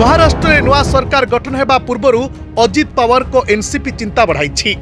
महाराष्ट्र में नवा सरकार गठन होगा पूर्व अजित पवार को एनसीपी चिंता बढ़ाई।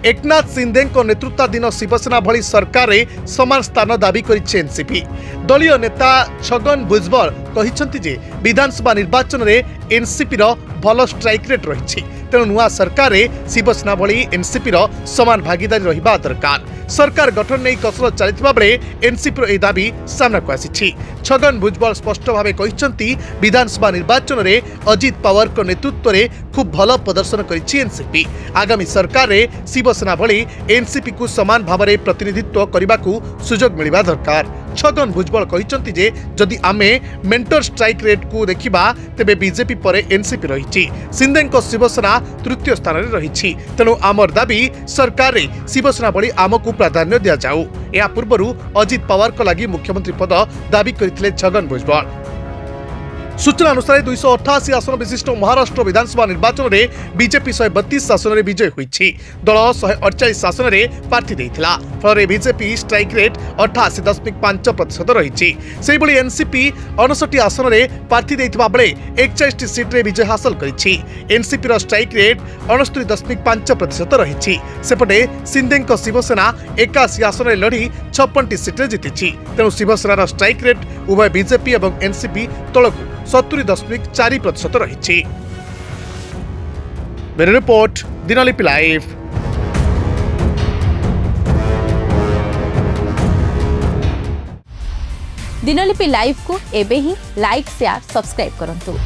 एकनाथ शिंदे नेतृत्वाधीन शिवसेना भली सरकार में समान स्थान दाबी करिछि एनसीपी। दलीय नेता छगन भुजबल कहिसंति जे विधानसभा निर्वाचन में एनसीपी भल स्ट्राइक रेट रही, तेणु नुआ सरकार में शिवसेना भली एनसीपी समान भागीदारी रहिबा दरकार। सरकार गठन नहीं कसरत चलता बेले एनसीपी यह दाबी सामना को आसी। छगन भुजबल स्पष्ट भाव कहते विधानसभा निर्वाचन में अजित पवार को नेतृत्व में खूब भल प्रदर्शन करिछि एनसीपी। आगामी सरकार में शिवसेना भली एनसीपी को समान भाव में प्रतिनिधित्व करने को सुजोग मिलवा दरकार। छगन भुजबल कहते जे जदि आमे मेंटर स्ट्राइक रेट को देखा तेबे बीजेपी पर एनसीपी रही, शिंदे शिवसेना तृतीय स्थान में रही। तेणु आमर दाबी सरकार में शिवसेना भली आमको प्राधान्य दिया जाऊ। या पूर्व अजित पवार को लगी मुख्यमंत्री पद दाबी करथिले छगन भुजबल। सूचना अनुसार 288 आसन विशिष्ट महाराष्ट्र विधानसभा निर्वाचन में बीजेपी 132 आसन में विजय होईछि। दल 148 आसन में प्रार्थी देइथिला, फल बीजेपी स्ट्राइक रेट 88.5% रही। से भली एनसीपी 59 आसन में प्रार्थी देइथिबा बेले 41 सीट रे विजय हासिल करिछि। एनसीपी रो स्ट्राइक रेट 69.5% रही। सेपटे शिंदे शिवसेना 81 आसन में लड़ी 56 सीट रे जीतिछि। तेणु शिवसेना स्ट्राइक रेट उभय बीजेपी और एनसीपी तलकू 70.4% रही। Bureau report, Dinalipi live. Dinalipi live को एबे ही लाइक शेयर सब्सक्राइब करंतु।